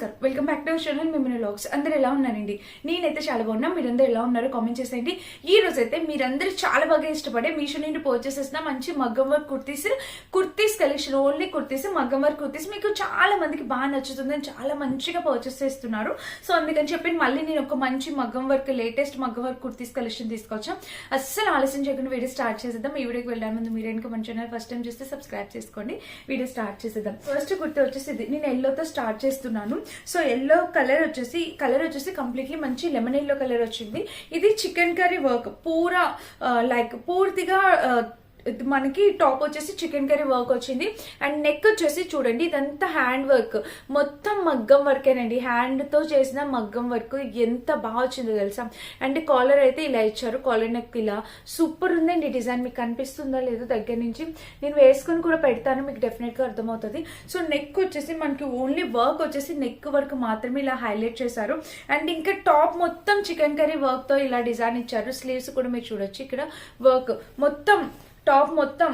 నమస్కారం, welcome back to our channel Mimini vlogs. అందరూ ఎలా ఉన్నారండి? నేనైతే చాలా బాగున్నా. మీరందరూ ఎలా ఉన్నారో కామెంట్ చేసేయండి. ఈ రోజు అయితే మీరందరూ చాలా బాగా ఇష్టపడే మీషో నుండి పర్చేస్ చేసిన మంచి మగ్గం work kurtis collection, only kurtis, మగ్గం వర్క్ కుర్తీస్ మీకు చాలా మందికి బాగా నచ్చుతుందని చాలా మంచిగా పర్చేస్ చేస్తున్నారు. సో అందుకని చెప్పి మళ్ళీ నేను ఒక మంచి మగ్గం వర్క్, లేటెస్ట్ మగ్గం వర్క్ కుర్తీస్ కలెక్షన్ తీసుకొచ్చాం. అస్సలు ఆలస్యం చేయకుండా వీడియో స్టార్ట్ చేసేద్దాం. ఈ వీడియోకి వెళ్ళే ముందు మీరు ఇంకా మన ఛానల్ ఫస్ట్ టైం చూస్తే సబ్స్క్రైబ్ చేసుకోండి. వీడియో స్టార్ట్ చేసేద్దాం. ఫస్ట్ కుర్తీ వచ్చేసి ఇది నేను ఎల్లోతో స్టార్ట్ చేస్తున్నాను. సో ఎల్లో కలర్ వచ్చేసి కంప్లీట్లీ మంచి లెమన్ ఎల్లో కలర్ వచ్చింది. ఇది చికెన్ కర్రీ వర్క్ పూర్తిగా మనకి టాప్ వచ్చేసి చికెన్ కర్రీ వర్క్ వచ్చింది. అండ్ నెక్ వచ్చేసి చూడండి, ఇదంతా హ్యాండ్ వర్క్, మొత్తం మగ్గం వర్కేనండి. హ్యాండ్ తో చేసిన మగ్గం వర్క్ ఎంత బాగా వచ్చిందో తెలుసా. అండ్ కాలర్ అయితే ఇలా ఇచ్చారు, కాలర్ నెక్ ఇలా సూపర్ ఉందండి. డిజైన్ మీకు కనిపిస్తుందా లేదో దగ్గర నుంచి నేను వేసుకుని కూడా పెడతాను, మీకు డెఫినెట్ గా అర్థమవుతుంది. సో నెక్ వచ్చేసి మనకి ఓన్లీ వర్క్ వచ్చేసి నెక్ వర్క్ మాత్రమే ఇలా హైలైట్ చేశారు. అండ్ ఇంకా టాప్ మొత్తం చికెన్ కర్రీ వర్క్ తో ఇలా డిజైన్ ఇచ్చారు. స్లీవ్స్ కూడా మీరు చూడొచ్చు, ఇక్కడ వర్క్ మొత్తం టాప్ మొత్తం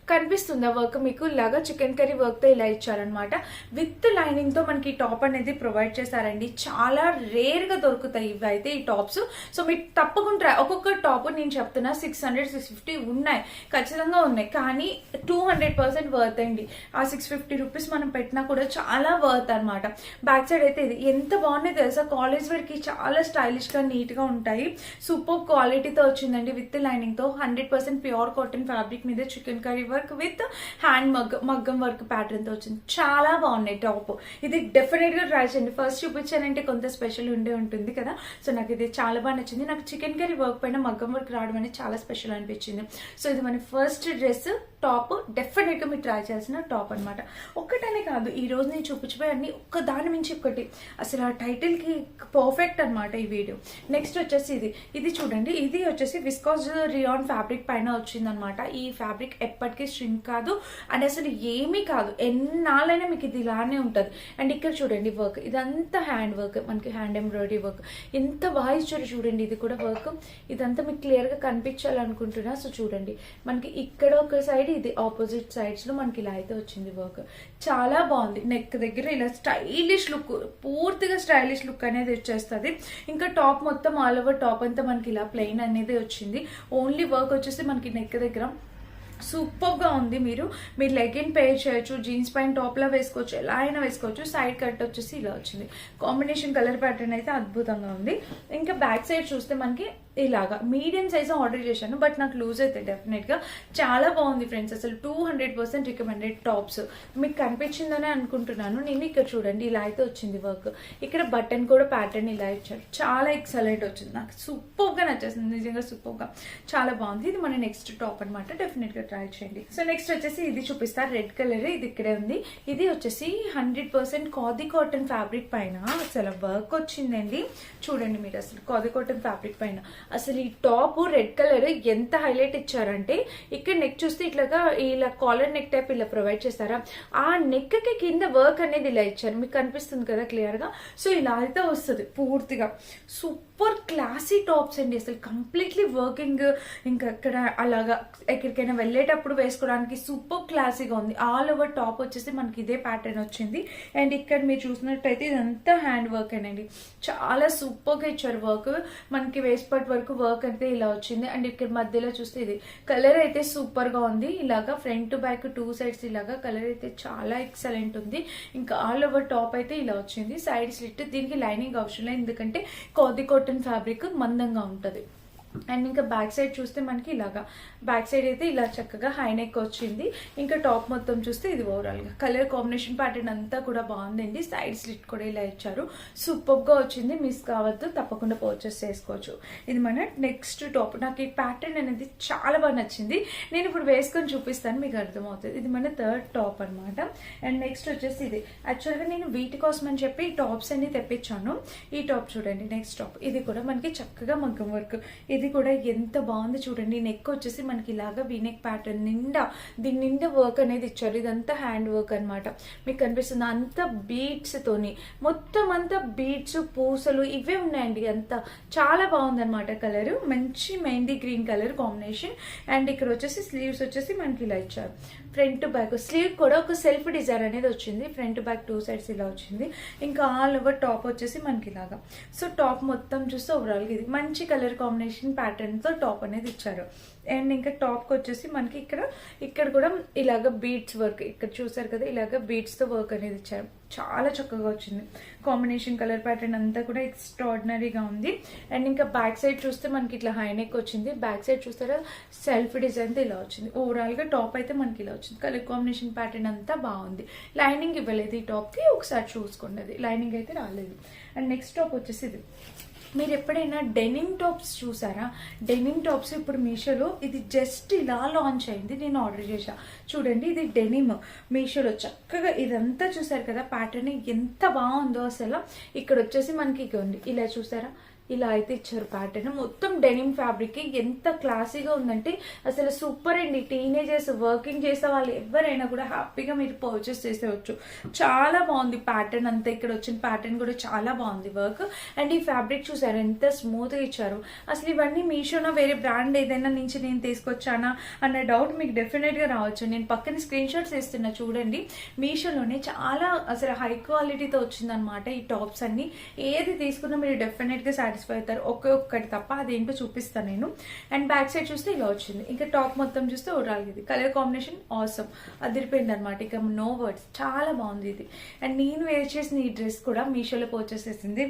కనిపిస్తుందా వర్క్ మీకు ఇలాగా చికెన్ కర్రీ వర్క్ తో ఇలా ఇచ్చారనమాట. విత్ లైనింగ్ తో మనకి టాప్ అనేది ప్రొవైడ్ చేశారండి. చాలా రేర్ గా దొరుకుతాయి ఇవి అయితే ఈ టాప్స్. సో మీరు తప్పకుండా ఒక్కొక్క టాప్ నేను చెప్తున్నా 600-650 ఉన్నాయి, ఖచ్చితంగా ఉన్నాయి. కానీ 200% వర్త్ అండి. ఆ 650 రూపీస్ మనం పెట్టినా కూడా చాలా వర్త్ అనమాట. బ్యాక్ సైడ్ అయితే ఇది ఎంత బాగున్నాయి తెలుసా. కాలేజ్ వేర్ కి చాలా స్టైలిష్ గా నీట్ గా ఉంటాయి. సూపర్ క్వాలిటీతో వచ్చిందండి. విత్ లైనింగ్ తో 100% ప్యూర్ కాటన్ ఫ్యాబ్రిక్ మీద chicken curry work with hand మగ్గం వర్క్ ప్యాటర్న్ తో వచ్చింది. చాలా బాగున్నాయి టాప్. ఇది డెఫినెట్ గా ట్రై చేయండి. ఫస్ట్ చూపించానంటే కొంత స్పెషల్ ఉంటుంది కదా. సో నాకు ఇది చాలా బాగా నచ్చింది. నాకు చికెన్ కర్రీ వర్క్ పైన మగ్గం వర్క్ రావడం అనేది చాలా స్పెషల్ అనిపించింది. సో ఇది మన ఫస్ట్ డ్రెస్ టాప్, డెఫినెట్ గా మీరు ట్రై చేయాల్సిన టాప్ అనమాట. ఒక్కటనే కాదు, ఈ రోజు నేను చూపించిపోయి అన్ని ఒక్క దాని మించి ఒకటి, అసలు ఆ టైటిల్ కి పర్ఫెక్ట్ అనమాట ఈ వీడియో. నెక్స్ట్ వచ్చేసి ఇది చూడండి, ఇది వచ్చేసి విస్కాస్ రియాన్ ఫ్యాబ్రిక్ పైన వచ్చింది అనమాట. ఈ ఫ్యాబ్రిక్ ఎప్పటికీ స్ట్రింగ్ కాదు అండ్ అసలు ఏమీ కాదు, ఎన్నాళ్ళైనా మీకు ఇది ఇలానే ఉంటుంది. అండ్ ఇక్కడ చూడండి వర్క్, ఇదంతా హ్యాండ్ వర్క్, మనకి హ్యాండ్ ఎంబ్రాయిడరీ వర్క్ ఎంత బాగా ఇచ్చారు చూడండి. ఇది కూడా వర్క్, ఇదంతా మీకు క్లియర్ గా కనిపించాలనుకుంటున్నా. సో చూడండి, మనకి ఇక్కడ ఒక సైడ్, ఇది ఆపోజిట్ సైడ్స్ లో మనకి ఇలా అయితే వచ్చింది వర్క్. చాలా బాగుంది. నెక్ దగ్గర ఇలా స్టైలిష్ లుక్, పూర్తిగా స్టైలిష్ లుక్ అనేది వచ్చేస్తుంది. ఇంకా టాప్ మొత్తం ఆల్ ఓవర్ టాప్ అంతా మనకి ఇలా ప్లెయిన్ అనేది వచ్చింది. ఓన్లీ వర్క్ వచ్చేసి మనకి నెక్ దగ్గర సూపర్ గా ఉంది. మీరు లెగిన్ పేర్ చేయొచ్చు, జీన్స్ పైన టాప్ లా వేసుకోవచ్చు, ఎలా అయినా వేసుకోవచ్చు. సైడ్ కట్ వచ్చేసి ఇలా వచ్చింది. కాంబినేషన్ కలర్ ప్యాటర్న్ అయితే అద్భుతంగా ఉంది. ఇంకా బ్యాక్ సైడ్ చూస్తే మనకి ఇలాగా మీడియం సైజ్ ఆర్డర్ చేశాను, బట్ నాకు లూజ్ అయితే డెఫినెట్ గా చాలా బాగుంది ఫ్రెండ్స్. అసలు 200% రికమెండెడ్ టాప్స్. మీకు కనిపించిందని అనుకుంటున్నాను నేను. ఇక్కడ చూడండి, ఇలా అయితే వచ్చింది వర్క్. ఇక్కడ బటన్ కూడా ప్యాటర్న్ ఇలా ఇచ్చారు. చాలా ఎక్సలెంట్ వచ్చింది, నాకు సూపర్ గా నచ్చేసింది. నిజంగా సూపర్ గా చాలా బాగుంది. ఇది మన నెక్స్ట్ టాప్ అనమాట. డెఫినెట్ గా ట్రై చేయండి. సో నెక్స్ట్ వచ్చేసి ఇది చూపిస్తారు, రెడ్ కలర్. ఇది ఇక్కడే ఉంది. ఇది వచ్చేసి 100% ఖాదీ కాటన్ ఫ్యాబ్రిక్ పైన అసలు వర్క్ వచ్చిందండి. చూడండి మీరు, అసలు ఖాదీ కాటన్ ఫ్యాబ్రిక్ పైన అసలు ఈ టాప్ రెడ్ కలర్ ఎంత హైలైట్ ఇచ్చారంటే, ఇక్కడ నెక్ చూస్తే ఇట్లాగా ఇలా కాలర్ నెక్ టైప్ ఇలా ప్రొవైడ్ చేస్తారా, ఆ నెక్ కి కింద వర్క్ అనేది ఇలా ఇచ్చారు. మీకు కనిపిస్తుంది కదా క్లియర్ గా. సో ఇలా అయితే వస్తుంది పూర్తిగా. సూపర్ క్లాసీ టాప్స్ అండి. అసలు కంప్లీట్లీ వర్కింగ్, ఇంకా అక్కడ అలాగా ఎక్కడికైనా వెళ్ళేటప్పుడు వేసుకోవడానికి సూపర్ క్లాసీగా ఉంది. ఆల్ ఓవర్ టాప్ వచ్చేసి మనకి ఇదే ప్యాటర్న్ వచ్చింది. అండ్ ఇక్కడ మీరు చూసినట్టయితే ఇదంతా హ్యాండ్ వర్క్ అండి. చాలా సూపర్ గా ఇచ్చారు వర్క్. మనకి వేస్ట్ పార్ట్ వరకు వర్క్ అయితే ఇలా వచ్చింది. అండ్ ఇక్కడ మధ్యలో చూస్తే ఇది కలర్ అయితే సూపర్ గా ఉంది. ఇలాగా ఫ్రంట్ టు బ్యాక్ 2 సైడ్స్ ఇలాగా కలర్ అయితే చాలా ఎక్సలెంట్ ఉంది. ఇంకా ఆల్ ఓవర్ టాప్ అయితే ఇలా వచ్చింది. సైడ్ స్లిట్, దీనికి లైనింగ్ అవసరం లేదు ఎందుకంటే ఖాదీ కాటన్ ఫ్యాబ్రిక్ మందంగా ఉంటది. అండ్ ఇంకా బ్యాక్ సైడ్ చూస్తే మనకి ఇలాగా బ్యాక్ సైడ్ అయితే ఇలా చక్కగా హై నెక్ వచ్చింది. ఇంకా టాప్ మొత్తం చూస్తే ఇది ఓవరాల్ గా కలర్ కాంబినేషన్ ప్యాటర్న్ అంతా కూడా బాగుందండి. సైడ్ స్లిట్ కూడా ఇలా ఇచ్చారు. సూపర్ గా వచ్చింది, మిస్ కావద్దు, తప్పకుండా పర్చేస్ చేసుకోవచ్చు. ఇది మన నెక్స్ట్ టాప్. నాకు ఈ ప్యాటర్న్ అనేది చాలా బాగా నచ్చింది. నేను ఇప్పుడు వేసుకొని చూపిస్తాను, మీకు అర్థమవుతుంది. ఇది మన థర్డ్ టాప్ అనమాట. అండ్ నెక్స్ట్ వచ్చేసి ఇది యాక్చువల్గా నేను వీటి కోసం అని చెప్పి ఈ టాప్స్ అన్ని తెప్పించాను. ఈ టాప్ చూడండి, నెక్స్ట్ టాప్. ఇది కూడా మనకి చక్కగా మగ్గం వర్క్. ఇది ఇది కూడా ఎంత బాగుంది చూడండి. నెక్ వచ్చేసి మనకి ఇలాగా వీనెక్ ప్యాటర్న్ నిండా దీని నిండా వర్క్ అనేది ఇచ్చారు. ఇదంతా హ్యాండ్ వర్క్ అనమాట. మీకు కనిపిస్తుంది అంత బీడ్స్ తోని, మొత్తం అంతా బీడ్స్ పూసలు ఇవే ఉన్నాయండి. అంతా చాలా బాగుంది అనమాట. కలర్ మంచి mehndi green colour combination. And ఇక్కడ వచ్చేసి స్లీవ్స్ వచ్చేసి మనకి ఇలా ఇచ్చారు. ఫ్రంట్ బ్యాక్ స్లీవ్ కూడా ఒక సెల్ఫ్ డిజైన్ అనేది వచ్చింది. ఫ్రంట్ బ్యాక్ 2 సైడ్స్ ఇలా వచ్చింది. ఇంకా ఆల్ ఓవర్ టాప్ వచ్చేసి మనకి ఇలాగా. సో టాప్ మొత్తం చూస్తే ఓవరాల్ గా ఇది మంచి కలర్ కాంబినేషన్ ప్యాటర్న్ తో టాప్ అనేది ఇచ్చారు. అండ్ ఇంకా టాప్ కి వచ్చేసి మనకి ఇక్కడ కూడా ఇలాగ బీడ్స్ వర్క్, ఇక్కడ చూసారు కదా, ఇలాగ బీడ్స్ తో వర్క్ అనేది ఇచ్చారు. చాలా చక్కగా వచ్చింది కాంబినేషన్. కలర్ ప్యాటర్న్ అంతా కూడా ఎక్స్ట్రాడినరీగా ఉంది. అండ్ ఇంకా బ్యాక్ సైడ్ చూస్తే మనకి ఇట్లా హై నెక్ వచ్చింది. బ్యాక్ సైడ్ చూస్తారా సెల్ఫ్ డిజైన్ తో ఇలా వచ్చింది. ఓవరాల్ గా టాప్ అయితే మనకి ఇలా వచ్చింది. కలర్ కాంబినేషన్ ప్యాటర్న్ అంతా బాగుంది. లైనింగ్ ఇవ్వలేదు ఈ టాప్ కి, ఒకసారి చూసుకోండి. లైనింగ్ అయితే రాలేదు. అండ్ నెక్స్ట్ టాప్ వచ్చేసి ఇది. మీరు ఎప్పుడైనా డెనిమ్ టాప్స్ చూసారా? డెనిమ్ టాప్స్ ఇప్పుడు మీషోలో ఇది జస్ట్ ఇలా లాంచ్ అయింది. నేను ఆర్డర్ చేశా. చూడండి, ఇది డెనిమ్ మీషోలో చక్కగా ఇదంతా చూసారు కదా, ప్యాటర్న్ ఎంత బాగుందో అసలు. ఇక్కడ వచ్చేసి మనకి ఇగోండి ఇలా చూసారా, ఇలా అయితే ఇచ్చారు ప్యాటర్న్. మొత్తం డెనిమ్ ఫ్యాబ్రిక్ ఎంత క్లాసీగా ఉందంటే అసలు సూపర్ అండి. టీనేజర్స్, వర్కింగ్ చేసే వాళ్ళు ఎవరైనా కూడా హ్యాపీగా మీరు పర్చేస్ చేసేవచ్చు. చాలా బాగుంది ప్యాటర్న్ అంతా. ఇక్కడ వచ్చిన ప్యాటర్న్ కూడా చాలా బాగుంది వర్క్. అండ్ ఈ ఫ్యాబ్రిక్ చూసారు ఎంత స్మూత్ గా ఇచ్చారు. అసలు ఇవన్నీ మీషోనా వేరే బ్రాండ్ ఏదైనా నుంచి నేను తీసుకొచ్చానా అన్న డౌట్ మీకు డెఫినెట్ గా రావచ్చు. నేను పక్కన స్క్రీన్ షాట్స్ ఇస్తున్నా చూడండి. మీషోలోనే చాలా అసలు హై క్వాలిటీతో వచ్చిందనమాట ఈ టాప్స్ అన్ని. ఏది తీసుకున్నా మీరు డెఫినెట్ గా సాటిస్ఫై అవుతారు. ఒక్కటి తప్ప, అదేంటో చూపిస్తాను నేను. అండ్ బ్యాక్ సైడ్ చూస్తే ఇలా వచ్చింది. ఇంకా టాప్ మొత్తం చూస్తే ఓవరాల్ ఇది కలర్ కాంబినేషన్ ఆసమ్, అదిరిపోయింది అనమాట. ఇక నో వర్డ్స్, చాలా బాగుంది ఇది. అండ్ నేను వేర్ చేసిన ఈ డ్రెస్ కూడా మీషోలో పర్చేస్ చేసింది.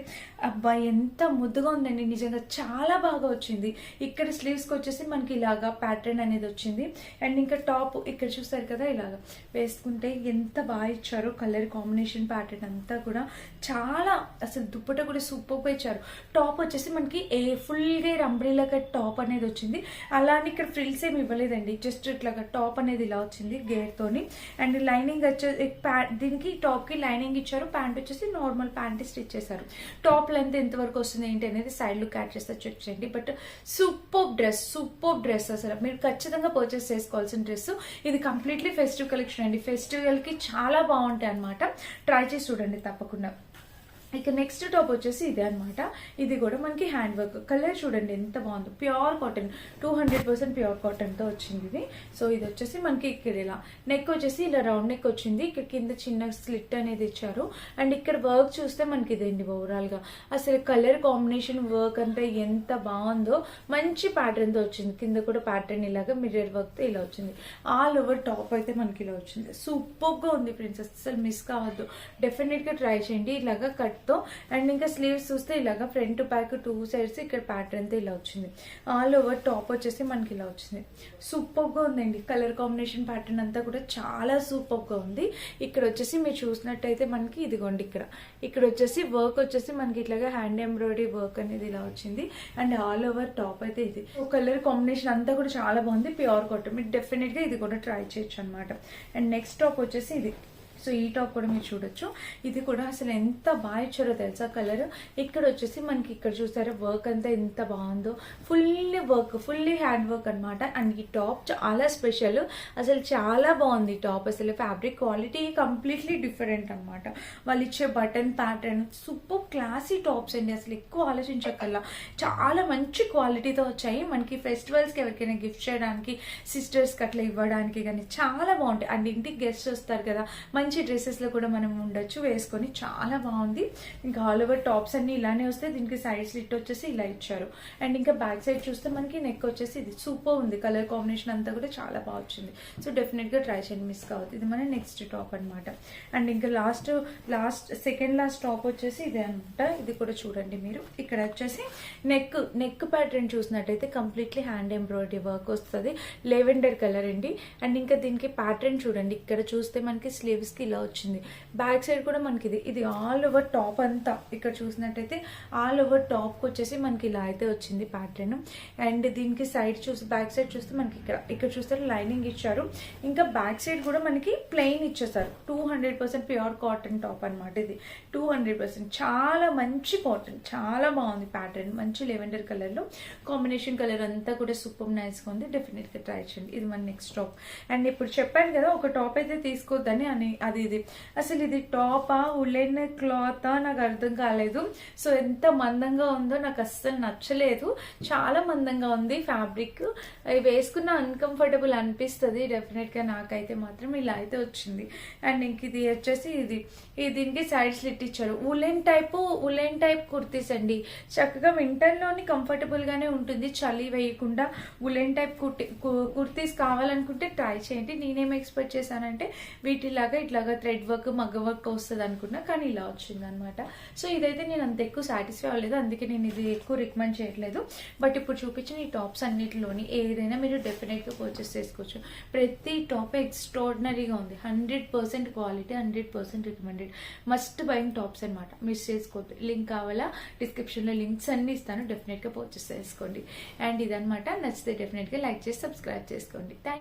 అబ్బాయి ఎంత ముద్దుగా ఉందండి, నిజంగా చాలా బాగా వచ్చింది. ఇక్కడ స్లీవ్స్ కి వచ్చేసి మనకి ఇలాగా ప్యాటర్న్ అనేది వచ్చింది. అండ్ ఇంకా టాప్ ఇక్కడ చూస్తారు కదా, ఇలాగా వేసుకుంటే ఎంత బాగా ఇచ్చారో. కలర్ కాంబినేషన్ ప్యాటర్న్ అంతా కూడా చాలా, అసలు దుప్పట కూడా సూపర్ గా ఇచ్చారు. టాప్ వచ్చేసి మనకి ఫుల్ గా అంబ్రెల్లా కట్ టాప్ అనేది వచ్చింది. అలానే ఇక్కడ ఫ్రిల్స్ ఏమి ఇవ్వలేదండి, జస్ట్ ఇట్లాగా టాప్ అనేది ఇలా వచ్చింది గేర్ తోని. అండ్ లైనింగ్ వచ్చేసి దీనికి టాప్ కి లైనింగ్ ఇచ్చారు. ప్యాంట్ వచ్చేసి నార్మల్ ప్యాంట్ స్టిచ్ చేశారు. టాప్ లెంత్ ఎంత వరకు వస్తుంది ఏంటి అనేది సైడ్ లుక్ యాడ్ చేస్తే చెక్ చేయండి. బట్ సూపర్ డ్రెస్ అసలు మీరు ఖచ్చితంగా పర్చేస్ చేసుకోవాల్సిన డ్రెస్ ఇది. కంప్లీట్లీ ఫెస్టివ్ కలెక్షన్ అండి. ఫెస్టివల్ కి చాలా బాగుంటాయి అనమాట. ట్రై చేసి చూడండి తప్పకుండా. ఇక నెక్స్ట్ టాప్ వచ్చేసి ఇదే అనమాట. ఇది కూడా మనకి హ్యాండ్ వర్క్. కలర్ చూడండి ఎంత బాగుందో. ప్యూర్ కాటన్, 200% ప్యూర్ కాటన్ తో వచ్చింది ఇది. సో ఇది వచ్చేసి మనకి ఇక్కడ ఇలా నెక్ వచ్చేసి ఇలా రౌండ్ నెక్ వచ్చింది. ఇక్కడ కింద చిన్న స్లిట్ అనేది ఇచ్చారు. అండ్ ఇక్కడ వర్క్ చూస్తే మనకి ఇదేంటి ఓవరాల్ గా అసలు కలర్ కాంబినేషన్ వర్క్ అంతా ఎంత బాగుందో. మంచి ప్యాటర్న్ తో వచ్చింది. కింద కూడా ప్యాటర్న్ ఇలాగా మిర్రర్ వర్క్ తో ఇలా వచ్చింది. ఆల్ ఓవర్ టాప్ అయితే మనకి ఇలా వచ్చింది. సూపర్ గా ఉంది ఫ్రెండ్స్, అసలు మిస్ కావద్దు. డెఫినెట్ గా ట్రై చేయండి ఇలాగా కట్ తో. అండ్ ఇంకా స్లీవ్స్ చూస్తే ఇలాగా ఫ్రంట్ బ్యాక్ 2 సైడ్స్ ఇక్కడ ప్యాటర్న్ తో ఇలా వచ్చింది. ఆల్ ఓవర్ టాప్ వచ్చేసి మనకి ఇలా వచ్చింది. సూపర్ గా ఉందండి. కలర్ కాంబినేషన్ ప్యాటర్న్ అంతా కూడా చాలా సూపర్ గా ఉంది. ఇక్కడ వచ్చేసి మీరు చూసినట్టయితే మనకి ఇదిగోండి ఇక్కడ వచ్చేసి వర్క్ వచ్చేసి మనకి ఇట్లాగా హ్యాండ్ ఎంబ్రాయిడరీ వర్క్ అనేది ఇలా వచ్చింది. అండ్ ఆల్ ఓవర్ టాప్ అయితే ఇది కలర్ కాంబినేషన్ అంతా కూడా చాలా బాగుంది. ప్యూర్ కాటన్, మీరు డెఫినెట్ గా ఇది కూడా ట్రై చేయొచ్చు అనమాట. అండ్ నెక్స్ట్ టాప్ వచ్చేసి ఇది. సో ఈ టాప్ కూడా మీరు చూడొచ్చు. ఇది కూడా అసలు ఎంత బాగా ఇచ్చారో తెలుసా కలర్. ఇక్కడ వచ్చేసి మనకి ఇక్కడ చూసారా వర్క్ అంతా ఎంత బాగుందో. Fully work, fully hand work అనమాట. అండ్ ఈ టాప్ చాలా స్పెషల్, అసలు చాలా బాగుంది టాప్. అసలు ఫ్యాబ్రిక్ క్వాలిటీ కంప్లీట్లీ డిఫరెంట్ అనమాట. వాళ్ళు ఇచ్చే button pattern super classy tops అండి. అసలు ఎక్కువ ఆలోచించక్కర్లా, చాలా మంచి క్వాలిటీతో వచ్చాయి. మనకి ఫెస్టివల్స్కి ఎవరికైనా గిఫ్ట్ చేయడానికి, సిస్టర్స్కి అట్లా ఇవ్వడానికి కానీ చాలా బాగుంటాయి. అండ్ ఇంటికి గెస్ట్ వస్తారు కదా, మంచి డ్రెస్సెస్ లో కూడా మనం ఉండొచ్చు వేసుకొని. చాలా బాగుంది. ఇంకా ఆల్ ఓవర్ టాప్స్ అన్ని ఇలానే వస్తాయి. దీనికి సైడ్ స్లిట్ వచ్చేసి ఇలా ఇచ్చారు. అండ్ ఇంకా బ్యాక్ సైడ్ చూస్తే మనకి నెక్ వచ్చేసి ఇది సూపర్ ఉంది. కలర్ కాంబినేషన్ అంతా కూడా చాలా బాగా వచ్చింది. సో డెఫినెట్ గా ట్రై చేయండి, మిస్ కావద్దు. ఇది మన నెక్స్ట్ టాప్ అనమాట. అండ్ ఇంకా సెకండ్ లాస్ట్ టాప్ వచ్చేసి ఇదే అనమాట. ఇది కూడా చూడండి మీరు. ఇక్కడ వచ్చేసి నెక్ ప్యాటర్న్ చూసినట్టయితే కంప్లీట్లీ హ్యాండ్ ఎంబ్రాయిడరీ వర్క్ వస్తుంది. లెవెండర్ కలర్ అండి. అండ్ ఇంకా దీనికి ప్యాటర్న్ చూడండి. ఇక్కడ చూస్తే మనకి స్లీవ్స్ కి ఇలా వచ్చింది. బ్యాక్ సైడ్ కూడా మనకి ఇది ఆల్ ఓవర్ టాప్ అంతా ఇక్కడ చూసినట్టయితే ఆల్ ఓవర్ టాప్ వచ్చేసి మనకి ఇలా అయితే వచ్చింది ప్యాటర్న్. అండ్ దీనికి సైడ్ చూసి బ్యాక్ సైడ్ చూస్తే మనకి ఇక్కడ చూస్తే లైనింగ్ ఇచ్చారు. ఇంకా బ్యాక్ సైడ్ కూడా మనకి ప్లెయిన్ ఇచ్చేసారు. 200% ప్యూర్ కాటన్ టాప్ అనమాట. ఇది 200% చాలా మంచి కాటన్, చాలా బాగుంది ప్యాటర్న్. మంచి లెవెండర్ కలర్ లో కాంబినేషన్ కలర్ అంతా కూడా సూపర్ నైస్ గా ఉంది. డెఫినెట్ గా ట్రై చేయండి. ఇది మన నెక్స్ట్ టాప్. అండ్ ఇప్పుడు చెప్పాను కదా ఒక టాప్ అయితే తీసుకోవద్దని అని, ఇది అసలు ఇది టాపా ఉలెన్ క్లాత్ నాకు అర్థం కాలేదు. సో ఎంత మందంగా ఉందో నాకు అస్సలు నచ్చలేదు. చాలా మందంగా ఉంది ఫ్యాబ్రిక్. వేసుకున్న అన్కంఫర్టబుల్ అనిపిస్తుంది డెఫినెట్ గా. నాకైతే మాత్రం ఇలా అయితే వచ్చింది. అండ్ ఇంక ఇది వచ్చేసి దీనికి సైడ్ స్లిట్ ఇచ్చారు. ఉలెన్ టైప్ కుర్తీస్ అండి. చక్కగా వింటర్ లోని కంఫర్టబుల్ గానే ఉంటుంది, చలి వేయకుండా. ఉలెన్ టైప్ కుర్తీస్ కావాలనుకుంటే ట్రై చేయండి. నేనేం ఎక్స్పెక్ట్ చేశానంటే వీటిలాగా ఇట్లాగా థ్రెడ్ వర్క్ మగ్గ వర్క్ వస్తుంది అనుకున్నా, కానీ ఇలా వచ్చింది అనమాట. సో ఇదైతే నేను అంత ఎక్కువ సాటిస్ఫై అవ్వలేదు, అందుకే నేను ఇది ఎక్కువ రికమెండ్ చేయట్లేదు. బట్ ఇప్పుడు చూపించిన ఈ టాప్స్ అన్నిటిలోని ఏదైనా మీరు డెఫినెట్ గా పర్చేస్ చేసుకోవచ్చు. ప్రతి టాప్ ఎక్స్ట్రాడినరీగా ఉంది. 100% quality, 100% recommended. Must buying tops అనమాట. మిస్ చేసుకోవద్దు. లింక్ కావాలా డిస్క్రిప్షన్ లో లింక్స్ అన్ని ఇస్తాను, డెఫినెట్ గా పర్చేస్ చేసుకోండి. అండ్ ఇదనమాట. నచ్చితే డెఫినెట్ గా లైక్ చేసి సబ్స్క్రైబ్ చేసుకోండి. థ్యాంక్